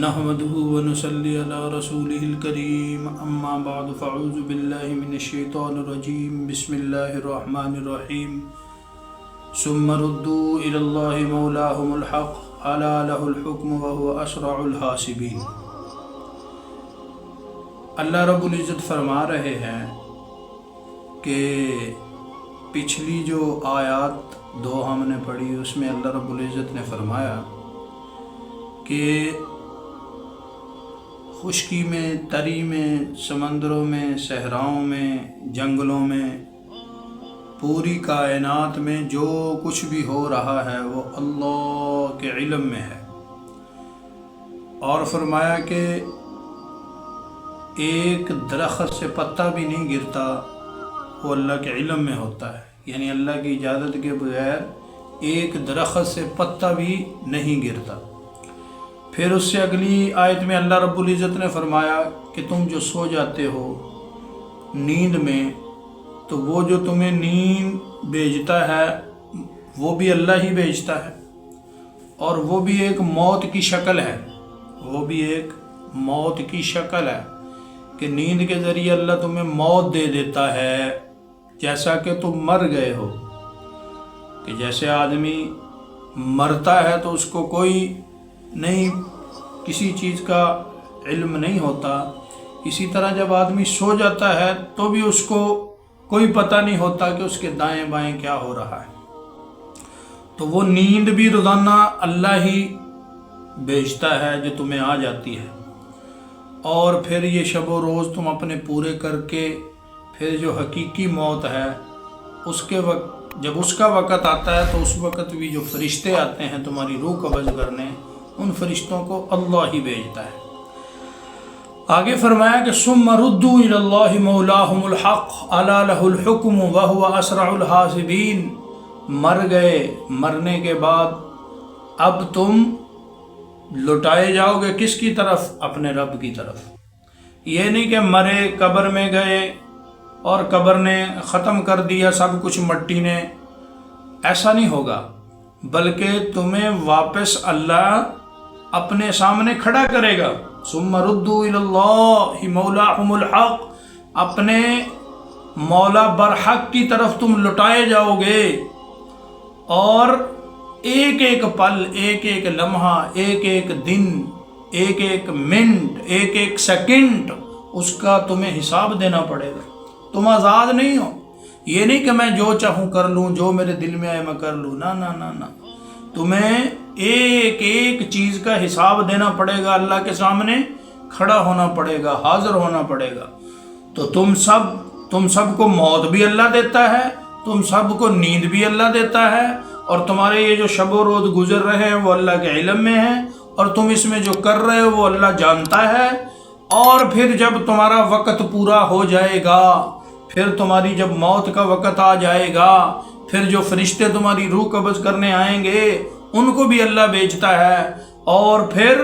نحمده ونصلي على رسوله الكريم اما بعد فاعوذ بالله من الشيطان الرجيم بسم الله الرحمن الرحيم ثم ردوا الى الله مولاهم الحق الا له الحكم وهو اسرع الحاسبين۔ اللہ رب العزت فرما رہے ہیں کہ پچھلی جو آیات دو ہم نے پڑھی اس میں اللہ رب العزت نے فرمایا کہ خشکی میں، تری میں، سمندروں میں، صحراؤں میں، جنگلوں میں، پوری کائنات میں جو کچھ بھی ہو رہا ہے وہ اللہ کے علم میں ہے، اور فرمایا کہ ایک درخت سے پتا بھی نہیں گرتا، وہ اللہ کے علم میں ہوتا ہے، یعنی اللہ کی اجازت کے بغیر ایک درخت سے پتا بھی نہیں گرتا۔ پھر اس سے اگلی آیت میں اللہ رب العزت نے فرمایا کہ تم جو سو جاتے ہو نیند میں، تو وہ جو تمہیں نیند بھیجتا ہے وہ بھی اللہ ہی بھیجتا ہے، اور وہ بھی ایک موت کی شکل ہے، وہ بھی ایک موت کی شکل ہے کہ نیند کے ذریعے اللہ تمہیں موت دے دیتا ہے، جیسا کہ تم مر گئے ہو، کہ جیسے آدمی مرتا ہے تو اس کو کوئی نہیں، کسی چیز کا علم نہیں ہوتا، اسی طرح جب آدمی سو جاتا ہے تو بھی اس کو کوئی پتہ نہیں ہوتا کہ اس کے دائیں بائیں کیا ہو رہا ہے۔ تو وہ نیند بھی روزانہ اللہ ہی بھیجتا ہے جو تمہیں آ جاتی ہے، اور پھر یہ شب و روز تم اپنے پورے کر کے پھر جو حقیقی موت ہے اس کے وقت، جب اس کا وقت آتا ہے تو اس وقت بھی جو فرشتے آتے ہیں تمہاری روح قبض کرنے، ان فرشتوں کو اللہ ہی بھیجتا ہے۔ آگے فرمایا کہ ثم ردوا الی اللہ مولاہم الحق الا لہ الحکم وہو اسرع الحاسبین۔ مر گئے، مرنے کے بعد اب تم لٹائے جاؤ گے کس کی طرف؟ اپنے رب کی طرف۔ یہ نہیں کہ مرے، قبر میں گئے اور قبر نے ختم کر دیا سب کچھ مٹی نے، ایسا نہیں ہوگا، بلکہ تمہیں واپس اللہ اپنے سامنے کھڑا کرے گا۔ ثم ردوا الی اللہ مولاہم الحق، اپنے مولا برحق کی طرف تم لٹائے جاؤ گے، اور ایک ایک پل، ایک ایک لمحہ، ایک ایک دن، ایک ایک منٹ، ایک ایک سیکنڈ اس کا تمہیں حساب دینا پڑے گا۔ تم آزاد نہیں ہو، یہ نہیں کہ میں جو چاہوں کر لوں، جو میرے دل میں آئے میں کر لوں، نہ نہ نہ نہ، تمہیں ایک ایک چیز کا حساب دینا پڑے گا، اللہ کے سامنے کھڑا ہونا پڑے گا، حاضر ہونا پڑے گا۔ تو تم سب کو موت بھی اللہ دیتا ہے، تم سب کو نیند بھی اللہ دیتا ہے، اور تمہارے یہ جو شب و روز گزر رہے ہیں وہ اللہ کے علم میں ہیں، اور تم اس میں جو کر رہے ہو وہ اللہ جانتا ہے۔ اور پھر جب تمہارا وقت پورا ہو جائے گا، پھر تمہاری جب موت کا وقت آ جائے گا، پھر جو فرشتے تمہاری روح قبض کرنے آئیں گے ان کو بھی اللہ بھیجتا ہے، اور پھر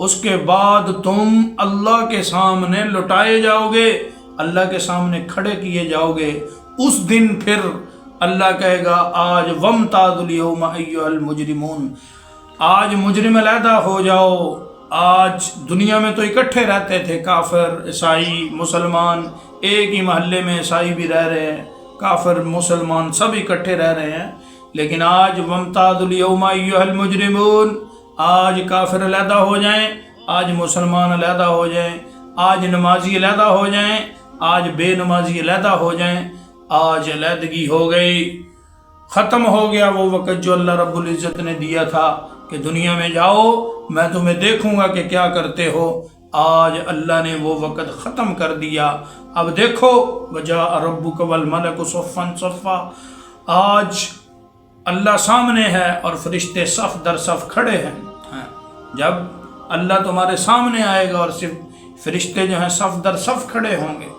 اس کے بعد تم اللہ کے سامنے لٹائے جاؤ گے، اللہ کے سامنے کھڑے کیے جاؤ گے۔ اس دن پھر اللہ کہے گا آج وامتازوا الیوم ایھا المجرمون، آج مجرم علیحدہ ہو جاؤ۔ آج دنیا میں تو اکٹھے رہتے تھے، کافر، عیسائی، مسلمان، ایک ہی محلے میں عیسائی بھی رہ رہے ہیں، کافر مسلمان سب اکٹھے رہ رہے ہیں، لیکن آج وامتازوا الیوم ایھا المجرمون، آج کافر علیحدہ ہو جائیں، آج مسلمان علیحدہ ہو جائیں، آج نمازی علیحدہ ہو جائیں، آج بے نمازی علیحدہ ہو جائیں، آج علیحدگی ہو گئی، ختم ہو گیا وہ وقت جو اللہ رب العزت نے دیا تھا کہ دنیا میں جاؤ میں تمہیں دیکھوں گا کہ کیا کرتے ہو۔ آج اللہ نے وہ وقت ختم کر دیا۔ اب دیکھو وجاء ربک والملک صفا صفا، آج اللہ سامنے ہے اور فرشتے صف در صف کھڑے ہیں۔ جب اللہ تمہارے سامنے آئے گا اور صرف فرشتے جو ہیں صف در صف کھڑے ہوں گے،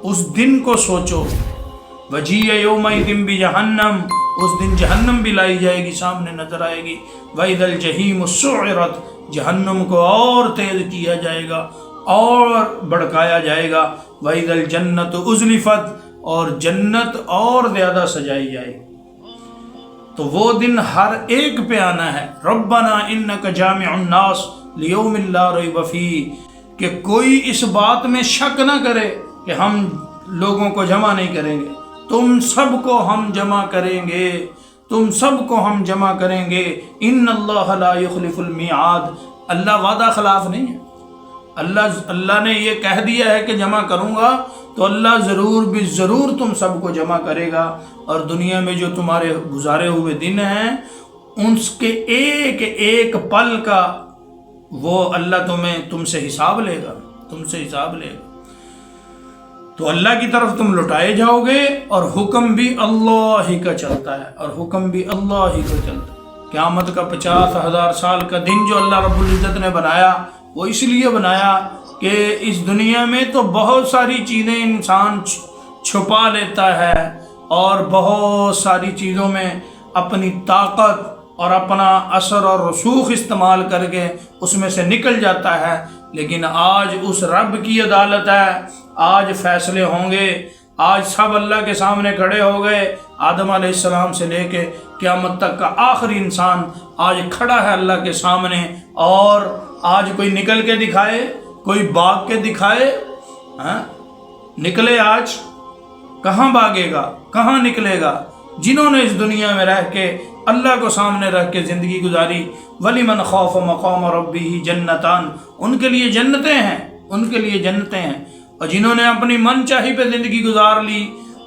اس دن کو سوچو۔ وجیء یومئذ بجہنم، اس دن جہنم بھی لائی جائے گی، سامنے نظر آئے گی۔ وَإِذَا الْجَحِيمُ سُعِّرَتْ، جہنم کو اور تیز کیا جائے گا اور بڑکایا جائے گا۔ وَإِذَا الْجَنَّةُ أُزْلِفَتْ، اور جنت اور زیادہ سجائی جائے گی۔ تو وہ دن ہر ایک پہ آنا ہے۔ ربنا انک جامع الناس लियौमिन ला रैब फीह, कि कोई इस बात में शक न करे कि हम लोगों को जमा नहीं करेंगे, तुम सबको हम जमा करेंगे, तुम सबको हम जमा करेंगे। इन्नल्लाह ला युखलिफुल मिआद, अल्लाह वादा खिलाफ नहीं है। अल्लाह ने ये कह दिया है कि जमा करूँगा, तो अल्लाह ज़रूर भी ज़रूर तुम सबको जमा करेगा। और दुनिया में जो तुम्हारे गुजारे हुए दिन हैं उसके एक एक पल का वो अल्लाह तुमसे हिसाब लेगा, तुमसे हिसाब लेगा। तो अल्लाह की तरफ तुम लौटाए जाओगे, और हुक्म भी अल्लाह ही का चलता है, और हुक्म भी अल्लाह ही का चलता है। क़यामत का 50,000 साल का दिन जो अल्लाह रब्बुल इज़्ज़त ने बनाया, वो इसलिए बनाया कि इस दुनिया में तो बहुत सारी चीज़ें इंसान छुपा लेता है, और बहुत सारी चीज़ों में अपनी ताकत और अपना असर और रसूख इस्तेमाल करके उसमें से निकल जाता है। लेकिन आज उस रब की अदालत है, आज फैसले होंगे, आज सब अल्लाह के सामने खड़े हो गए। आदम अलैहिस्सलाम से लेके क़यामत तक का आखिरी इंसान आज खड़ा है अल्लाह के सामने, और आज कोई निकल के दिखाए, कोई भाग के दिखाए, निकले आज, कहाँ भागेगा, कहाँ निकलेगा? जिन्होंने इस दुनिया में रह के अल्लाह को सामने रख के ज़िंदगी गुजारी, वलिमन खौफ मक़ाम रब्बिही जन्नतान, उनके लिए जन्नतें हैं, उनके लिए जन्नतें हैं। और जिन्होंने अपनी मनचाही पे ज़िंदगी गुजार ली,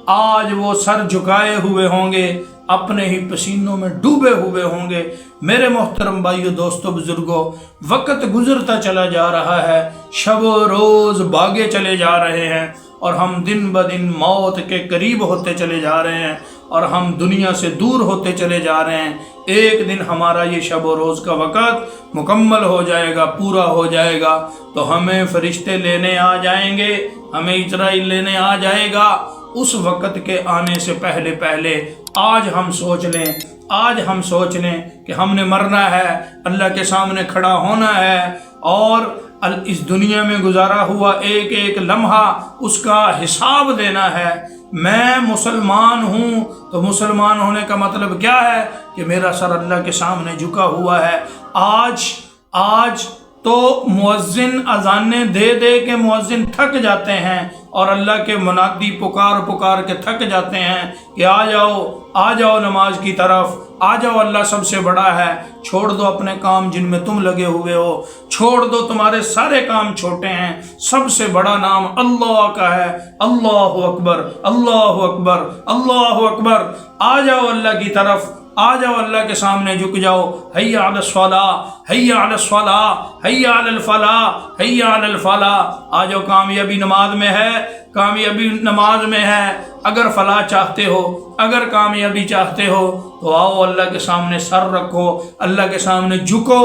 आज वो सर झुकाए हुए होंगे, अपने ही पसीनों में डूबे हुए होंगे। मेरे मोहतरम भाइयों, दोस्तों, बुजुर्गों, वक्त गुजरता चला जा रहा है, शब रोज़ भागे चले जा रहे हैं, और हम दिन ब दिन मौत के करीब होते चले जा रहे हैं, और हम दुनिया से दूर होते चले जा रहे हैं। एक दिन हमारा ये शब व रोज़ का वक़्त मुकम्मल हो जाएगा, पूरा हो जाएगा, तो हमें फरिश्ते लेने आ जाएंगे, हमें इजराइल लेने आ जाएगा। उस वक़्त के आने से पहले पहले आज हम सोच लें, आज हम सोच लें कि हमने मरना है, अल्लाह के सामने खड़ा होना है, और इस दुनिया में गुजारा हुआ एक एक लम्हा उसका हिसाब देना है। मैं मुसलमान हूँ, तो मुसलमान होने का मतलब क्या है कि मेरा सर अल्लाह के सामने झुका हुआ है। आज तो मुअज्जिन अज़ानें दे दे के मुअज्जिन थक जाते हैं, और अल्लाह के मुनादी पुकार पुकार के थक जाते हैं कि आ जाओ नमाज की तरफ, आ जाओ, अल्लाह सबसे बड़ा है। छोड़ दो अपने काम जिनमें तुम लगे हुए हो, छोड़ दो, तुम्हारे सारे काम छोटे हैं, सबसे बड़ा नाम अल्लाह का है। अल्लाहु अकबर, अल्लाहु अकबर, अल्लाहु अकबर। आ जाओ अल्लाह की तरफ, आ जाओ अल्लाह के सामने झुक जाओ। हैया अलस सलाह, हैया अलस सलाह, हैया अलल फलाह, हैया अलल फलाह। आ जाओ, कामयाबी नमाज में है, कामयाबी नमाज में है। अगर फलाह चाहते हो, अगर कामयाबी चाहते हो, तो आओ अल्लाह के सामने सर रखो, अल्लाह के सामने झुको,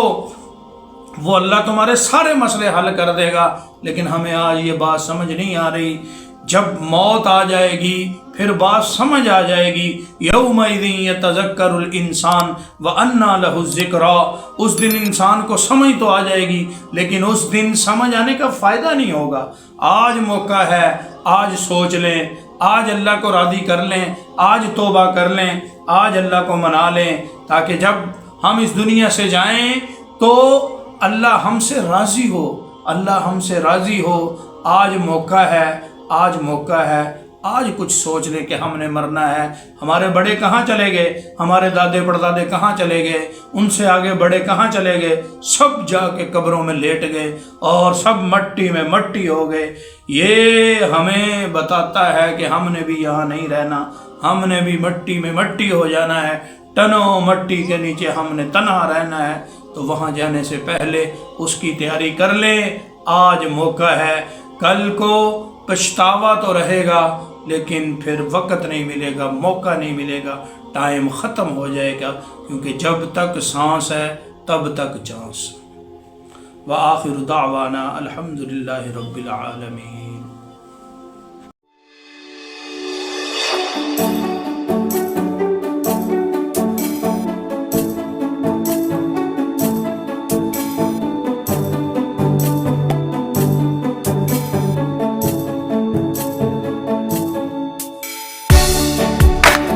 वो अल्लाह तुम्हारे सारे मसले हल कर देगा। लेकिन हमें आज ये बात समझ नहीं आ रही। जब मौत आ जाएगी फिर बात समझ आ जाएगी। यौमइज़िन यतज़क्करुल इंसान व अन्ना लहु ज़िक्रा। उस दिन इंसान को समझ तो आ जाएगी, लेकिन उस दिन समझ आने का फ़ायदा नहीं होगा। आज मौका है, आज सोच लें, आज अल्लाह को राज़ी कर लें, आज तौबा कर लें, आज अल्लाह को मना लें, ताकि जब हम इस दुनिया से जाएं तो अल्लाह हमसे राज़ी हो, अल्लाह हमसे राज़ी हो। आज मौका है, आज मौका है, आज कुछ सोच ले कि हमने मरना है। हमारे बड़े कहाँ चले गए, हमारे दादे परदादे कहाँ चले गए, उनसे आगे बड़े कहाँ चले गए, सब जाके कब्रों में लेट गए और सब मट्टी में मट्टी हो गए। ये हमें बताता है कि हमने भी यहाँ नहीं रहना, हमने भी मट्टी में मट्टी हो जाना है, टनों मट्टी के नीचे हमने तना रहना है। तो वहाँ जाने से पहले उसकी तैयारी कर लें। आज मौका है, कल को पछतावा तो रहेगा, लेकिन फिर वक्त नहीं मिलेगा, मौका नहीं मिलेगा, टाइम ख़त्म हो जाएगा, क्योंकि जब तक सांस है तब तक चांस। व आखिर दावाना अल्हम्दुलिल्लाहि रब्बिल आलमीन।